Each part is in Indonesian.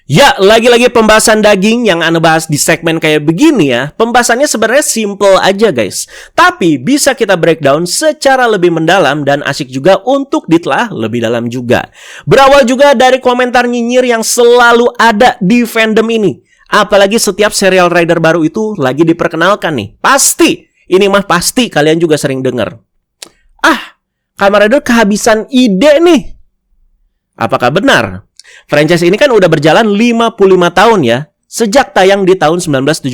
Ya, lagi-lagi pembahasan daging yang Anda bahas di segmen kayak begini ya. Pembahasannya sebenarnya simple aja guys. Tapi bisa kita breakdown secara lebih mendalam dan asik juga untuk ditelah lebih dalam juga. Berawal juga dari komentar nyinyir yang selalu ada di fandom ini. Apalagi setiap serial rider baru itu lagi diperkenalkan nih. Pasti, ini mah pasti kalian juga sering dengar. Kamen Rider kehabisan ide nih. Apakah benar? Franchise ini kan udah berjalan 55 tahun ya, sejak tayang di tahun 1971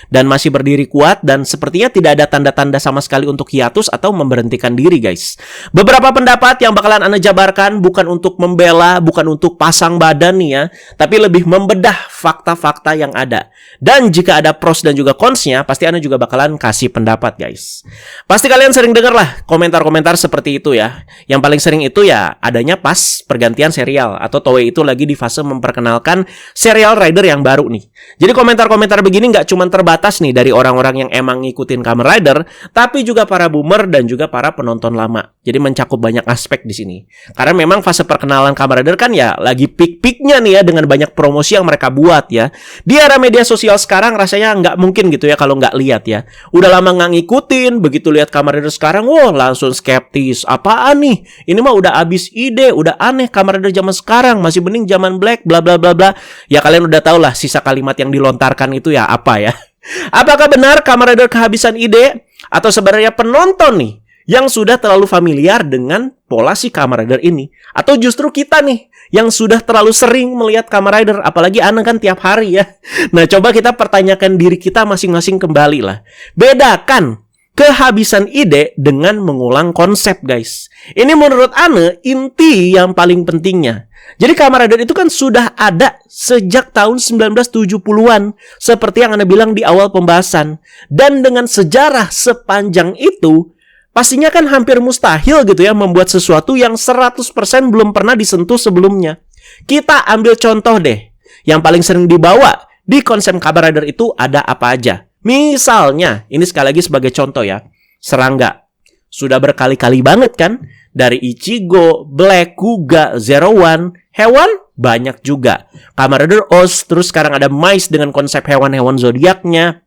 dan masih berdiri kuat dan sepertinya tidak ada tanda-tanda sama sekali untuk hiatus atau memberhentikan diri guys. Beberapa pendapat yang bakalan Anda jabarkan bukan untuk membela, bukan untuk pasang badan nih ya, tapi lebih membedah fakta-fakta yang ada. Dan jika ada pros dan juga cons-nya, pasti Anda juga bakalan kasih pendapat guys. Pasti kalian sering dengar lah komentar-komentar seperti itu ya. Yang paling sering itu ya adanya pas pergantian serial atau Toei itu lagi di fase memperkenalkan serial rider yang baru nih. Jadi komentar-komentar begini nggak cuma terbatas nih dari orang-orang yang emang ngikutin Kamen Rider, tapi juga para boomer dan juga para penonton lama. Jadi mencakup banyak aspek di sini. Karena memang fase perkenalan Kamen Rider kan ya lagi peak-peaknya nih ya dengan banyak promosi yang mereka buat ya. Di era media sosial sekarang rasanya nggak mungkin gitu ya kalau nggak lihat ya. Udah lama nggak ngikutin, begitu lihat Kamen Rider sekarang, wah langsung skeptis. Apaan nih? Ini mah udah abis ide, udah aneh Kamen Rider zaman sekarang, masih bening zaman Black, bla bla bla bla. Ya kalian udah tau lah sisa kalimat yang dilontarkan itu ya apa ya. Apakah benar Kamen Rider kehabisan ide? Atau sebenarnya penonton nih yang sudah terlalu familiar dengan pola si Kamen Rider ini? Atau justru kita nih yang sudah terlalu sering melihat Kamen Rider? Apalagi Anda kan tiap hari ya. Nah coba kita pertanyakan diri kita masing-masing kembali lah. Bedakan kehabisan ide dengan mengulang konsep guys. Ini menurut Anda inti yang paling pentingnya. Jadi Kamen Rider itu kan sudah ada sejak tahun 1970-an seperti yang Anda bilang di awal pembahasan. Dan dengan sejarah sepanjang itu pastinya kan hampir mustahil gitu ya membuat sesuatu yang 100% belum pernah disentuh sebelumnya. Kita ambil contoh deh. Yang paling sering dibawa di konsep Kamen Rider itu ada apa aja? Misalnya, ini sekali lagi sebagai contoh ya, serangga. Sudah berkali-kali banget kan? Dari Ichigo, Black, Kuga, Zero One, hewan banyak juga. Kamen Rider Oz, terus sekarang ada Mice dengan konsep hewan-hewan zodiaknya.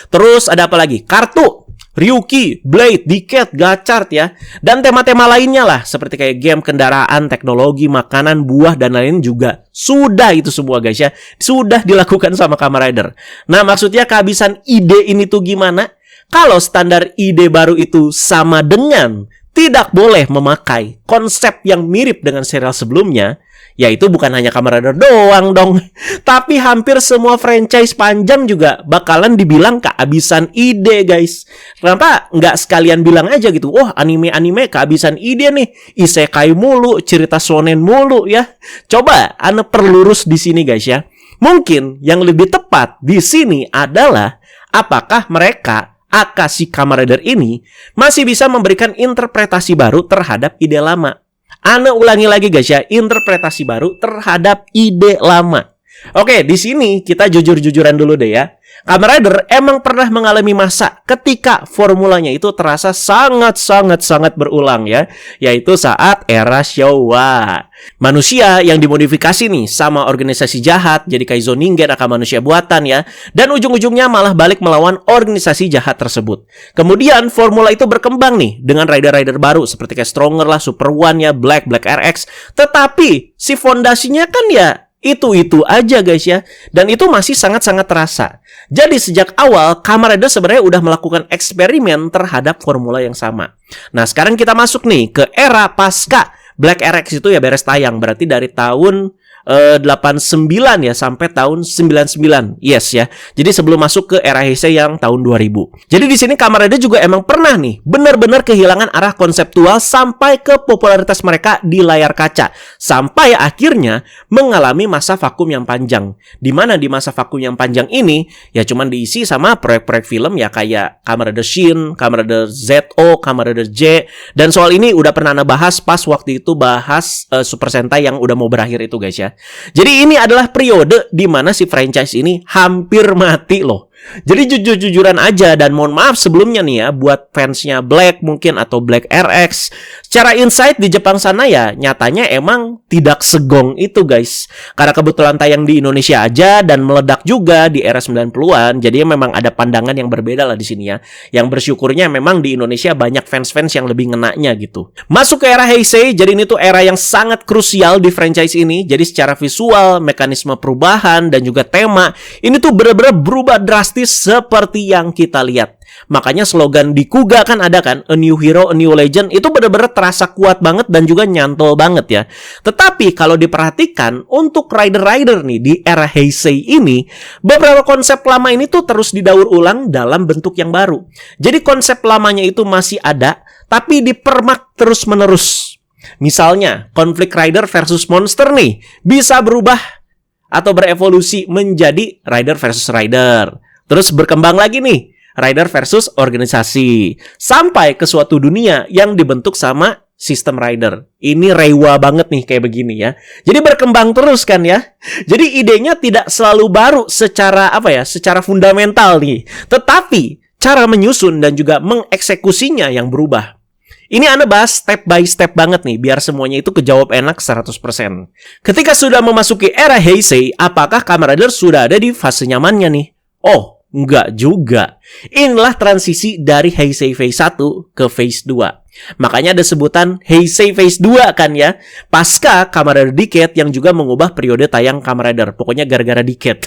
Terus ada apa lagi? Kartu, Ryuki, Blade, Decade, Gachard ya. Dan tema-tema lainnya lah, seperti kayak game, kendaraan, teknologi, makanan, buah, dan lain juga. Sudah itu semua guys ya. Sudah dilakukan sama Kamen Rider. Nah maksudnya kehabisan ide ini tuh gimana? Kalau standar ide baru itu sama dengan tidak boleh memakai konsep yang mirip dengan serial sebelumnya, yaitu bukan hanya Kamen Rider doang dong, tapi hampir semua franchise panjang juga bakalan dibilang kehabisan ide guys. Kenapa nggak sekalian bilang aja gitu, wah anime-anime kehabisan ide nih, isekai mulu, cerita shonen mulu ya. Coba Anda perlurus di sini guys ya. Mungkin yang lebih tepat di sini adalah apakah mereka si Kamen Rider ini masih bisa memberikan interpretasi baru terhadap ide lama. Anda ulangi lagi guys ya, interpretasi baru terhadap ide lama. Oke, di sini kita jujur-jujuran dulu deh ya. Kamen Rider emang pernah mengalami masa ketika formulanya itu terasa sangat berulang ya, yaitu saat era Showa. Manusia yang dimodifikasi nih sama organisasi jahat, jadi Kaizo Ningen akan manusia buatan ya, dan ujung-ujungnya malah balik melawan organisasi jahat tersebut. Kemudian formula itu berkembang nih dengan rider-rider baru seperti kayak Stronger lah, Super One ya, Black RX. Tetapi si fondasinya kan ya itu aja guys ya. Dan itu masih sangat-sangat terasa. Jadi sejak awal Kamen Rider sebenarnya udah melakukan eksperimen terhadap formula yang sama. Nah sekarang kita masuk nih ke era pasca Black RX itu ya beres tayang. Berarti dari tahun 89 ya sampai tahun 99. Yes ya. Jadi sebelum masuk ke era Heisei yang tahun 2000. Jadi di sini Kamen Rider juga emang pernah nih benar-benar kehilangan arah konseptual sampai ke popularitas mereka di layar kaca. Sampai akhirnya mengalami masa vakum yang panjang. Di mana di masa vakum yang panjang ini ya cuman diisi sama proyek-proyek film ya kayak Kamen Rider Shin, Kamen Rider ZO, Kamen Rider J. Dan soal ini udah pernah bahas pas waktu itu bahas Super Sentai yang udah mau berakhir itu guys ya. Jadi ini adalah periode di mana si franchise ini hampir mati loh. Jadi jujur-jujuran aja, dan mohon maaf sebelumnya nih ya buat fansnya Black mungkin atau Black RX. Secara insight di Jepang sana ya nyatanya emang tidak segong itu guys. Karena kebetulan tayang di Indonesia aja dan meledak juga di era 90-an. Jadi memang ada pandangan yang berbeda lah di sini ya. Yang bersyukurnya memang di Indonesia banyak fans-fans yang lebih ngenanya gitu. Masuk ke era Heisei, jadi ini tuh era yang sangat krusial di franchise ini. Jadi secara visual, mekanisme perubahan dan juga tema ini tuh bener-bener berubah drastis seperti yang kita lihat. Makanya slogan di Kuga kan ada kan, a new hero, a new legend. Itu benar-benar terasa kuat banget dan juga nyantol banget ya. Tetapi kalau diperhatikan untuk rider-rider nih di era Heisei ini, beberapa konsep lama ini tuh terus didaur ulang dalam bentuk yang baru. Jadi konsep lamanya itu masih ada, tapi dipermak terus-menerus. Misalnya, konflik rider versus monster nih bisa berubah atau berevolusi menjadi rider versus rider. Terus berkembang lagi nih, rider versus organisasi. Sampai ke suatu dunia yang dibentuk sama sistem rider. Ini rewa banget nih kayak begini ya. Jadi berkembang terus kan ya. Jadi idenya tidak selalu baru secara secara fundamental nih. Tetapi cara menyusun dan juga mengeksekusinya yang berubah. Ini Anda bahas step by step banget nih, biar semuanya itu kejawab enak 100%. Ketika sudah memasuki era Heisei, apakah Kamen Rider sudah ada di fase nyamannya nih? Oh, enggak juga. Inilah transisi dari Heisei Phase 1 ke Phase 2. Makanya ada sebutan Heisei Phase 2 kan ya. Pasca Kamen Rider Decade yang juga mengubah periode tayang Kamen Rider. Pokoknya gara-gara Decade.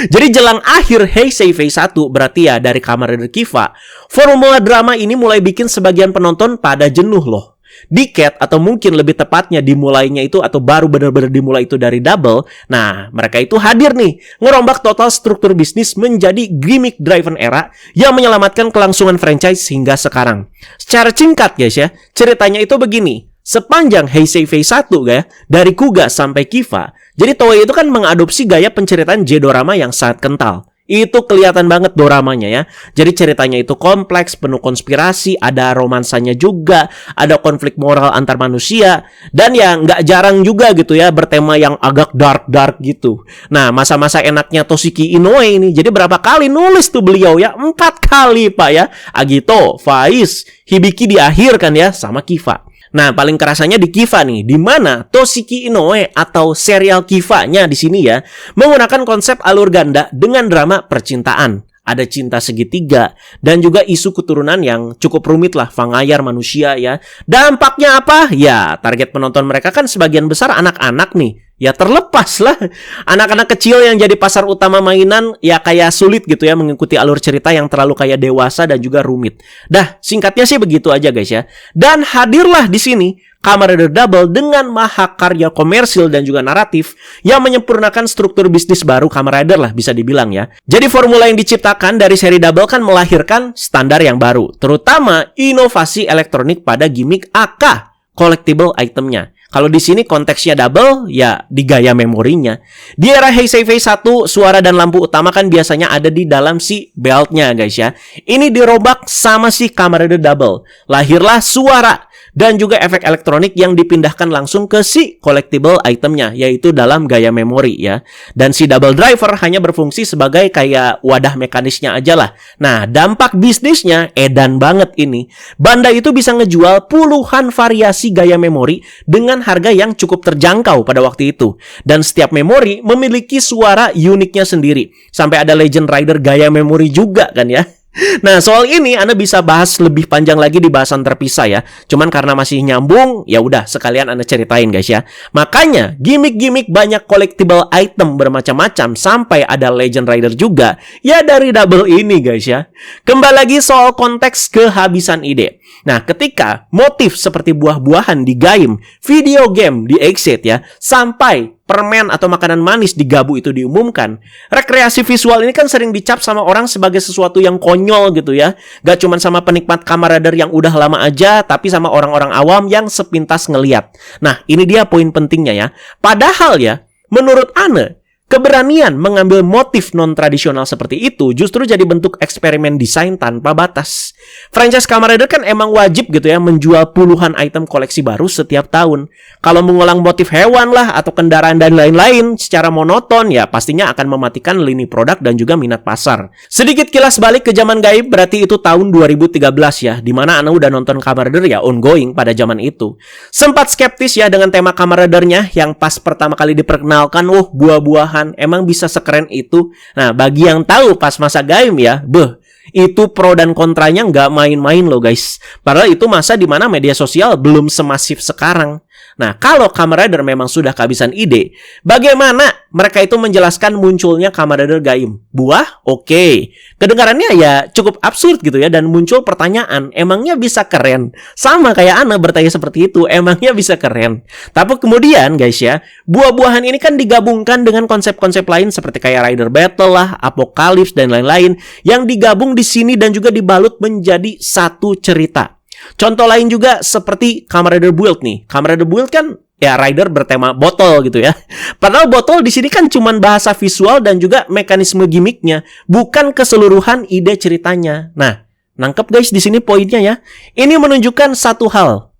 Jadi jelang akhir Heisei Phase 1 berarti ya dari Kamen Rider Kiva, formula drama ini mulai bikin sebagian penonton pada jenuh loh. Decade atau mungkin lebih tepatnya dimulainya itu atau baru benar-benar dimulai itu dari Double. Nah, mereka itu hadir nih, ngerombak total struktur bisnis menjadi gimmick driven era yang menyelamatkan kelangsungan franchise hingga sekarang. Secara singkat guys ya, ceritanya itu begini. Sepanjang Heisei Phase 1 ya, dari Kuga sampai Kiva, jadi Toei itu kan mengadopsi gaya penceritaan J-dorama yang sangat kental. Itu kelihatan banget doramanya ya. Jadi ceritanya itu kompleks, penuh konspirasi, ada romansanya juga, ada konflik moral antar manusia, dan ya nggak jarang juga gitu ya bertema yang agak dark gitu. Nah, masa-masa enaknya Toshiki Inoue ini, jadi berapa kali nulis tuh beliau ya? 4 kali Pak ya. Agito, Faiz, Hibiki di akhir kan ya, sama Kiva. Nah, paling kerasanya di Kiva nih, di mana Toshiki Inoue atau serial Kiva-nya di sini ya, menggunakan konsep alur ganda dengan drama percintaan. Ada cinta segitiga dan juga isu keturunan yang cukup rumit lah, Fangayar manusia ya. Dampaknya apa? Ya, target penonton mereka kan sebagian besar anak-anak nih. Ya terlepas lah, anak-anak kecil yang jadi pasar utama mainan ya kayak sulit gitu ya mengikuti alur cerita yang terlalu kayak dewasa dan juga rumit. Dah, singkatnya sih begitu aja guys ya. Dan hadirlah di sini Kamen Rider Double dengan mahakarya komersil dan juga naratif yang menyempurnakan struktur bisnis baru Kamen Rider lah bisa dibilang ya. Jadi formula yang diciptakan dari seri Double kan melahirkan standar yang baru, terutama inovasi elektronik pada gimmick AK, collectible itemnya. Kalau di sini konteksnya Double, ya di gaya memorinya. Di era Heisei Phase 1, suara dan lampu utama kan biasanya ada di dalam si beltnya guys ya. Ini dirobak sama si Kamen Rider Double. Lahirlah suara dan juga efek elektronik yang dipindahkan langsung ke si collectible itemnya, yaitu dalam gaya memori ya. Dan si Double Driver hanya berfungsi sebagai kayak wadah mekanisnya aja lah. Nah, dampak bisnisnya edan banget ini. Bandai itu bisa ngejual puluhan variasi gaya memori dengan harga yang cukup terjangkau pada waktu itu. Dan setiap memori memiliki suara uniknya sendiri. Sampai ada Legend Rider gaya memori juga kan ya. Nah, soal ini Anda bisa bahas lebih panjang lagi di bahasan terpisah ya. Cuman karena masih nyambung, ya udah sekalian Anda ceritain guys ya. Makanya, gimmick-gimmick banyak collectible item bermacam-macam sampai ada Legend Rider juga, ya dari Double ini guys ya. Kembali lagi soal konteks kehabisan ide. Nah, ketika motif seperti buah-buahan di game, video game di Exit ya, sampai permen atau makanan manis di Gabu itu diumumkan, rekreasi visual ini kan sering dicap sama orang sebagai sesuatu yang konyol gitu ya. Gak cuma sama penikmat Kamen Rider yang udah lama aja, tapi sama orang-orang awam yang sepintas ngeliat. Nah, ini dia poin pentingnya ya. Padahal ya, menurut Ane, Keberanian mengambil motif non-tradisional seperti itu justru jadi bentuk eksperimen desain tanpa batas. Franchise Kamen Rider kan emang wajib gitu ya menjual puluhan item koleksi baru setiap tahun. Kalau mengulang motif hewan lah atau kendaraan dan lain-lain secara monoton ya pastinya akan mematikan lini produk dan juga minat pasar. Sedikit kilas balik ke zaman gaib berarti itu tahun 2013 ya, dimana Ana udah nonton Kamen Rider ya ongoing pada zaman itu. Sempat skeptis ya dengan tema Kamen Rider-nya yang pas pertama kali diperkenalkan, buah-buahan emang bisa sekeren itu. Nah, bagi yang tahu pas masa gaib ya, itu pro dan kontranya nggak main-main loh guys. Padahal itu masa dimana media sosial belum semasif sekarang. Nah, kalau Kamen Rider memang sudah kehabisan ide, bagaimana mereka itu menjelaskan munculnya Kamen Rider Gaim? Buah? Oke. Kedengarannya ya cukup absurd gitu ya, dan muncul pertanyaan, emangnya bisa keren? Sama kayak Ana bertanya seperti itu, emangnya bisa keren? Tapi kemudian guys ya, buah-buahan ini kan digabungkan dengan konsep-konsep lain seperti kayak Rider Battle lah, Apocalypse dan lain-lain yang digabung di sini dan juga dibalut menjadi satu cerita. Contoh lain juga seperti Kamen Rider Build nih. Kamen Rider Build kan ya rider bertema botol gitu ya. Padahal botol di sini kan cuman bahasa visual dan juga mekanisme gimmicknya, bukan keseluruhan ide ceritanya. Nah, nangkep guys di sini poinnya ya. Ini menunjukkan satu hal.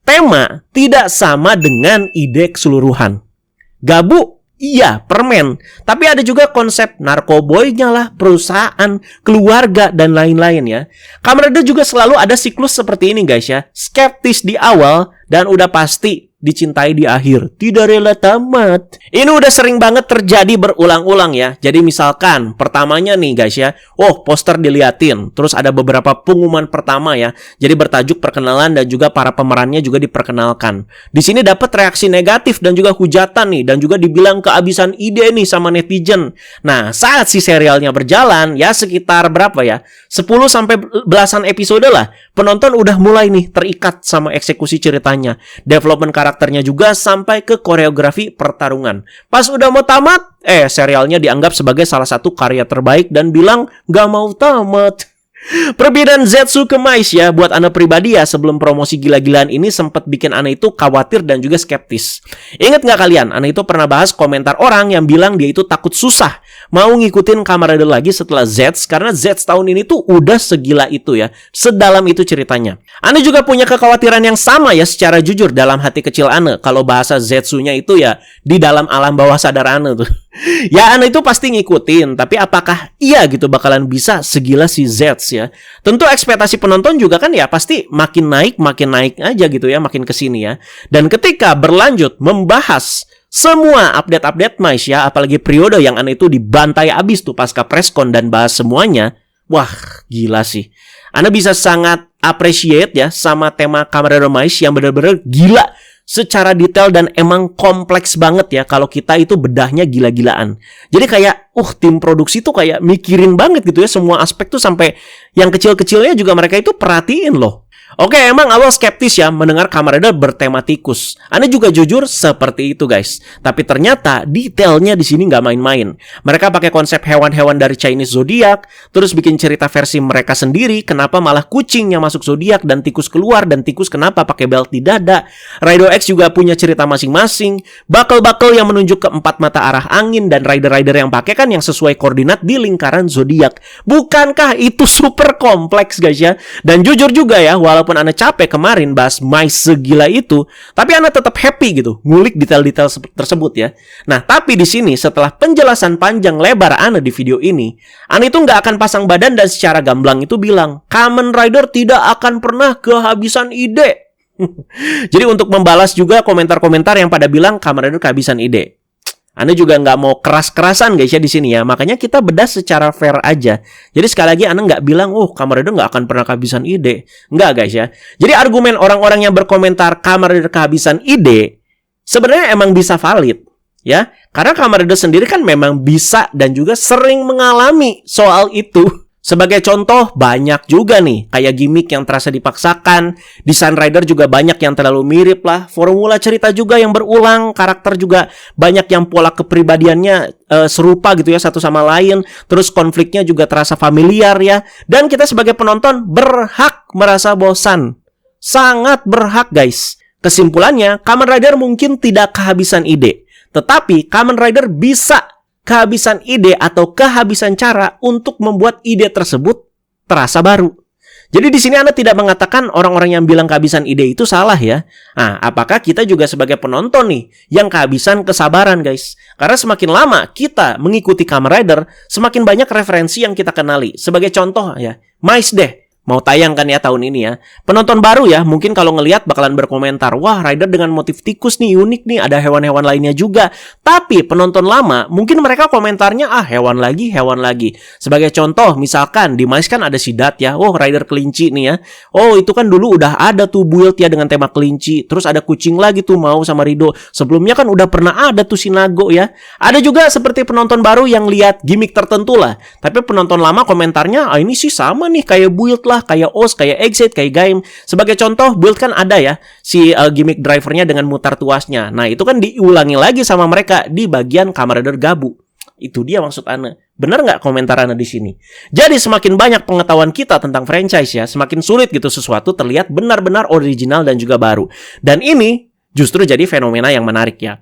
Tema tidak sama dengan ide keseluruhan. Gabu iya, permen. Tapi ada juga konsep narkoboynya lah, perusahaan, keluarga, dan lain-lain ya. Kamen Rider juga selalu ada siklus seperti ini guys ya. Skeptis di awal dan udah pasti dicintai di akhir. Tidak rela tamat. Ini udah sering banget terjadi berulang-ulang ya. Jadi misalkan pertamanya nih guys ya, poster diliatin, terus ada beberapa pengumuman pertama ya. Jadi bertajuk perkenalan dan juga para pemerannya juga diperkenalkan. Di sini dapat reaksi negatif dan juga hujatan nih, dan juga dibilang kehabisan ide nih sama netizen. Nah, saat si serialnya berjalan ya sekitar berapa ya? 10 sampai belasan episode lah. Penonton udah mulai nih terikat sama eksekusi ceritanya. Development karakternya juga sampai ke koreografi pertarungan. Pas udah mau tamat, serialnya dianggap sebagai salah satu karya terbaik dan bilang gak mau tamat. Perbedaan Zetsu ke Mais ya, buat Ana pribadi ya, sebelum promosi gila-gilaan ini sempat bikin Ana itu khawatir dan juga skeptis. Ingat nggak kalian, Ana itu pernah bahas komentar orang yang bilang dia itu takut susah mau ngikutin Kamen Rider lagi setelah Zets, karena Zets tahun ini tuh udah segila itu ya, sedalam itu ceritanya. Ana juga punya kekhawatiran yang sama ya, secara jujur dalam hati kecil Ana, kalau bahasa Zetsunya itu ya di dalam alam bawah sadar Ana tuh. Ya Ana itu pasti ngikutin, tapi apakah iya gitu bakalan bisa segila si Zets ya? Tentu ekspektasi penonton juga kan ya pasti makin naik aja gitu ya, makin kesini ya. Dan ketika berlanjut membahas semua update-update Mais ya, apalagi periode yang Ana itu dibantai abis tuh pasca preskon dan bahas semuanya, wah gila sih. Ana bisa sangat appreciate ya sama tema Kamen Rider Mais yang benar-benar gila secara detail dan emang kompleks banget ya kalau kita itu bedahnya gila-gilaan. Jadi kayak tim produksi tuh kayak mikirin banget gitu ya semua aspek tuh, sampai yang kecil-kecilnya juga mereka itu perhatiin loh. Oke, emang awal skeptis ya mendengar Kamen Rider bertema tikus. Ana juga jujur seperti itu guys. Tapi ternyata detailnya di sini nggak main-main. Mereka pakai konsep hewan-hewan dari Chinese Zodiac, terus bikin cerita versi mereka sendiri. Kenapa malah kucingnya masuk zodiak dan tikus keluar, dan tikus kenapa pakai belt di dada. Rider X juga punya cerita masing-masing. Buckle-buckle yang menunjuk ke 4 mata arah angin, dan rider-rider yang pakai kan yang sesuai koordinat di lingkaran zodiak. Bukankah itu super kompleks guys ya? Dan jujur juga ya, walaupun Ana capek kemarin bahas Mais segila itu, tapi Ana tetap happy gitu ngulik detail-detail tersebut ya. Nah, tapi di sini setelah penjelasan panjang lebar Ana di video ini, Ana itu nggak akan pasang badan dan secara gamblang itu bilang, Kamen Rider tidak akan pernah kehabisan ide. Jadi untuk membalas juga komentar-komentar yang pada bilang Kamen Rider kehabisan ide, Ana juga nggak mau keras-kerasan guys ya di sini ya. Makanya kita bedah secara fair aja. Jadi sekali lagi Ana nggak bilang, Kamen Rider nggak akan pernah kehabisan ide. Nggak guys ya. Jadi argumen orang-orang yang berkomentar Kamen Rider kehabisan ide sebenarnya emang bisa valid ya. Karena Kamen Rider sendiri kan memang bisa dan juga sering mengalami soal itu. Sebagai contoh, banyak juga nih kayak gimmick yang terasa dipaksakan, desain rider juga banyak yang terlalu mirip lah, formula cerita juga yang berulang, karakter juga banyak yang pola kepribadiannya serupa gitu ya satu sama lain, terus konfliknya juga terasa familiar ya, dan kita sebagai penonton berhak merasa bosan. Sangat berhak guys. Kesimpulannya, Kamen Rider mungkin tidak kehabisan ide, tetapi Kamen Rider bisa kehabisan ide atau kehabisan cara untuk membuat ide tersebut terasa baru. Jadi di sini Anda tidak mengatakan orang-orang yang bilang kehabisan ide itu salah ya. Nah, apakah kita juga sebagai penonton nih yang kehabisan kesabaran guys? Karena semakin lama kita mengikuti Kamen Rider, semakin banyak referensi yang kita kenali. Sebagai contoh ya, Mais deh. Mau tayang kan ya tahun ini ya. Penonton baru ya, mungkin kalau ngelihat bakalan berkomentar, wah Rider dengan motif tikus nih, unik nih, ada hewan-hewan lainnya juga. Tapi penonton lama, mungkin mereka komentarnya, hewan lagi, hewan lagi. Sebagai contoh, misalkan di Mais kan ada Sidat ya, oh Rider kelinci nih ya. Oh itu kan dulu udah ada tuh build ya dengan tema kelinci. Terus ada kucing lagi tuh, Mau sama Rido. Sebelumnya kan udah pernah ada tuh Sinago ya. Ada juga seperti penonton baru yang lihat gimmick tertentu lah. Tapi penonton lama komentarnya, ini sih sama nih, kayak build lah, kayak OS, kayak Exit, kayak Gaim. Sebagai contoh, build kan ada ya, si gimmick drivernya dengan mutar tuasnya. Nah, itu kan diulangi lagi sama mereka di bagian Kamen Rider Gabu. Itu dia maksud Ana. Benar nggak komentar Ana di sini? Jadi semakin banyak pengetahuan kita tentang franchise ya, semakin sulit gitu sesuatu terlihat benar-benar original dan juga baru. Dan ini justru jadi fenomena yang menarik ya.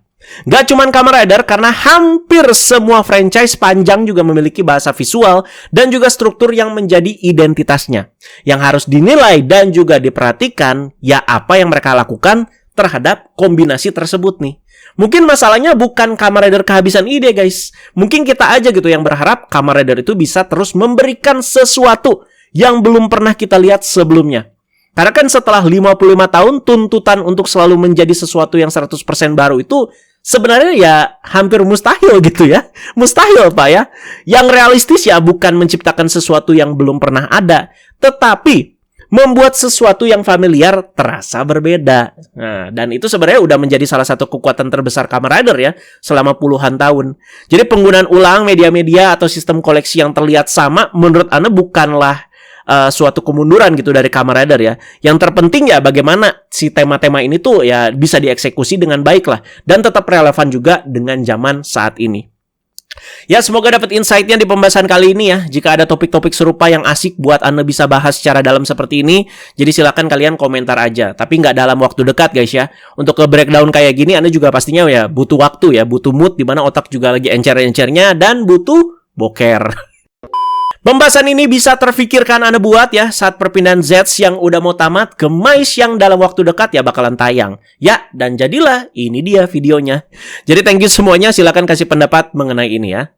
Gak cuman Kamen Rider, karena hampir semua franchise panjang juga memiliki bahasa visual dan juga struktur yang menjadi identitasnya. Yang harus dinilai dan juga diperhatikan ya apa yang mereka lakukan terhadap kombinasi tersebut nih. Mungkin masalahnya bukan Kamen Rider kehabisan ide guys. Mungkin kita aja gitu yang berharap Kamen Rider itu bisa terus memberikan sesuatu yang belum pernah kita lihat sebelumnya. Karena kan setelah 55 tahun tuntutan untuk selalu menjadi sesuatu yang 100% baru itu sebenarnya ya hampir mustahil gitu ya. Mustahil Pak ya. Yang realistis ya bukan menciptakan sesuatu yang belum pernah ada, tetapi membuat sesuatu yang familiar terasa berbeda. Nah, dan itu sebenarnya udah menjadi salah satu kekuatan terbesar Kamen Rider ya selama puluhan tahun. Jadi penggunaan ulang media-media atau sistem koleksi yang terlihat sama menurut Ana bukanlah suatu kemunduran gitu dari Kamen Rider ya. Yang terpenting ya bagaimana si tema-tema ini tuh ya bisa dieksekusi dengan baik lah dan tetap relevan juga dengan zaman saat ini. Ya semoga dapat insight-nya di pembahasan kali ini ya. Jika ada topik-topik serupa yang asik buat Anda bisa bahas secara dalam seperti ini, jadi silakan kalian komentar aja. Tapi nggak dalam waktu dekat guys ya. Untuk ke breakdown kayak gini Anda juga pastinya ya butuh waktu ya, butuh mood dimana otak juga lagi encer-encernya dan butuh boker. Pembahasan ini bisa terfikirkan Anda buat ya saat perpindahan Zeds yang udah mau tamat ke Mais yang dalam waktu dekat ya bakalan tayang. Ya, dan jadilah ini dia videonya. Jadi thank you semuanya, silakan kasih pendapat mengenai ini ya.